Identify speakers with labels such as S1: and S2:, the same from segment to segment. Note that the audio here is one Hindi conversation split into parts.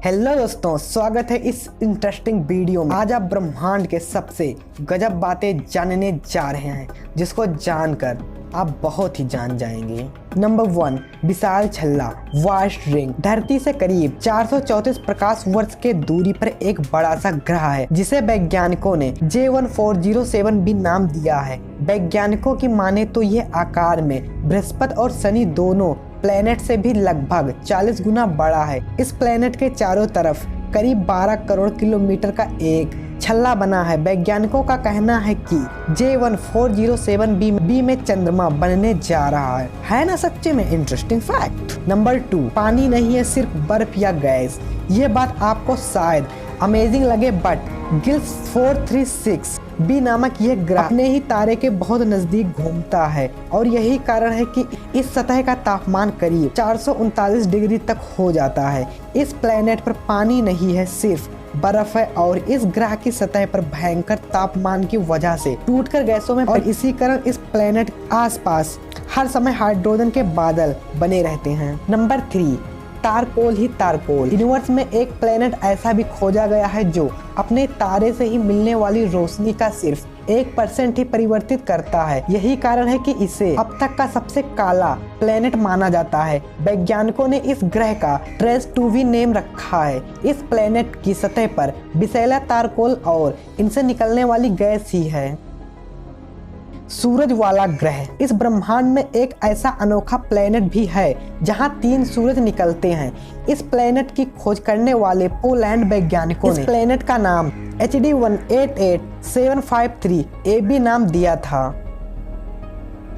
S1: हेलो दोस्तों, स्वागत है इस इंटरेस्टिंग वीडियो में। आज आप ब्रह्मांड के सबसे गजब बातें जानने जा रहे हैं, जिसको जानकर आप बहुत ही जान जाएंगे। नंबर 1, विशाल छल्ला वास्ट रिंग। धरती से करीब 434 प्रकाश वर्ष के दूरी पर एक बड़ा सा ग्रह है, जिसे वैज्ञानिकों ने J1407b नाम दिया है। वैज्ञानिकों की माने तो ये आकार में बृहस्पति और शनि दोनों प्लेनेट से भी लगभग 40 गुना बड़ा है। इस प्लेनेट के चारों तरफ करीब 12 करोड़ किलोमीटर का एक छल्ला बना है। वैज्ञानिकों का कहना है कि J1407b में चंद्रमा बनने जा रहा है ना? सच्चे में इंटरेस्टिंग फैक्ट। नंबर 2, पानी नहीं है, सिर्फ बर्फ या गैस। ये बात आपको शायद अमेजिंग लगे, बट गिल्स 436b नामक यह ग्रह अपने ही तारे के बहुत नजदीक घूमता है, और यही कारण है कि इस सतह का तापमान करीब 439 डिग्री तक हो जाता है। इस प्लेनेट पर पानी नहीं है, सिर्फ बर्फ है, और इस ग्रह की सतह पर भयंकर तापमान की वजह से टूटकर गैसों में, और इसी कारण इस प्लेनेट आसपास हर समय हाइड्रोजन के बादल बने रहते हैं। नंबर 3, तारकोल ही तारकोल। यूनिवर्स में एक प्लेनेट ऐसा भी खोजा गया है जो अपने तारे से ही मिलने वाली रोशनी का सिर्फ 1% ही परिवर्तित करता है। यही कारण है कि इसे अब तक का सबसे काला प्लेनेट माना जाता है। वैज्ञानिकों ने इस ग्रह का ट्रेस 2v नेम रखा है। इस प्लेनेट की सतह पर विषैला तारकोल और इनसे निकलने वाली गैस ही है। सूरज वाला ग्रह। इस ब्रह्मांड में एक ऐसा अनोखा प्लेनेट भी है जहां 3 सूरज निकलते हैं। इस प्लेनेट की खोज करने वाले पोलैंड वैज्ञानिकों ने इस प्लेनेट का नाम HD 188753ab नाम दिया था।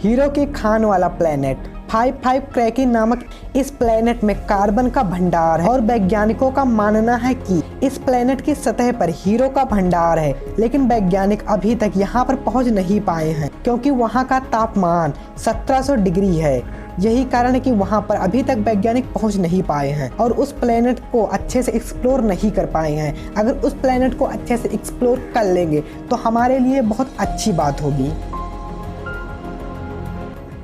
S1: हीरो की खान वाला प्लेनेट। 55 क्रैकी नामक इस प्लेनेट में कार्बन का भंडार है, और वैज्ञानिकों का मानना है कि इस प्लेनेट की सतह पर हीरो का भंडार है, लेकिन वैज्ञानिक अभी तक यहाँ पर पहुँच नहीं पाए हैं, क्योंकि वहाँ का तापमान 1700 डिग्री है। यही कारण है कि वहाँ पर अभी तक वैज्ञानिक पहुँच नहीं पाए हैं और उस प्लेनेट को अच्छे से एक्सप्लोर नहीं कर पाए हैं। अगर उस प्लेनेट को अच्छे से एक्सप्लोर कर लेंगे तो हमारे लिए बहुत अच्छी बात होगी।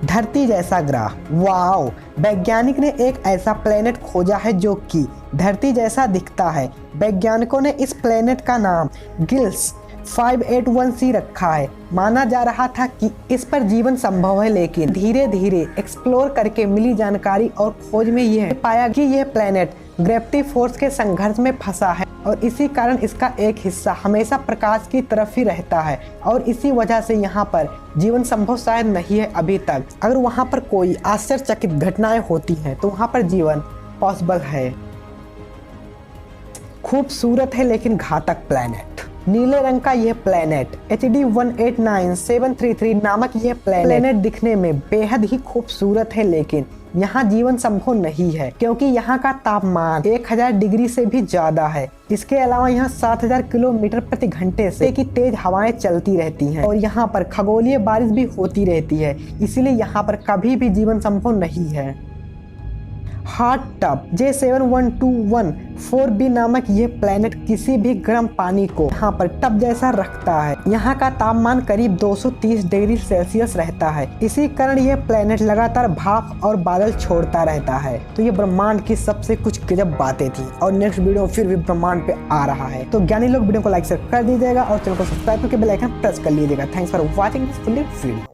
S1: धरती जैसा ग्रह। वाओ! वैज्ञानिक ने एक ऐसा प्लेनेट खोजा है जो कि धरती जैसा दिखता है। वैज्ञानिकों ने इस प्लेनेट का नाम गिल्स 581c रखा है। माना जा रहा था कि इस पर जीवन संभव है, लेकिन धीरे धीरे एक्सप्लोर करके मिली जानकारी और खोज में यह पाया कि यह प्लेनेट ग्रेविटी फोर्स के संघर्ष में फंसा है, और इसी कारण इसका एक हिस्सा हमेशा प्रकाश की तरफ ही रहता है, और इसी वजह से यहाँ पर जीवन संभव शायद नहीं है अभी तक। अगर वहाँ पर कोई आश्चर्यचकित घटनाएं होती हैं तो वहाँ पर जीवन पॉसिबल है। खूबसूरत है लेकिन घातक प्लेनेट। नीले रंग का यह प्लेनेट HD 189733 नामक यह प्लेनेट दिखने में बेहद ही खूबसूरत है, लेकिन यहाँ जीवन संभव नहीं है, क्योंकि यहाँ का तापमान 1000 डिग्री से भी ज्यादा है। इसके अलावा यहाँ 7000 किलोमीटर प्रति घंटे से की तेज हवाएं चलती रहती हैं, और यहाँ पर खगोलीय बारिश भी होती रहती है, इसीलिए यहाँ पर कभी भी जीवन संभव नहीं है। Hot tub. J71214b नामक यह प्लेनेट किसी भी गर्म पानी को यहाँ पर टब जैसा रखता है। यहाँ का तापमान करीब 230 डिग्री सेल्सियस रहता है। इसी कारण यह प्लेनेट लगातार भाप और बादल छोड़ता रहता है। तो ये ब्रह्मांड की सबसे कुछ गजब बातें थी, और नेक्स्ट वीडियो फिर भी ब्रह्मांड पे आ रहा है। तो ज्ञानी लोग वीडियो को लाइक शेयर कर दीजिएगा और चैनल को सब्सक्राइब करके बेल आइकन प्रेस कर लीजिएगा। Thanks for watching this video.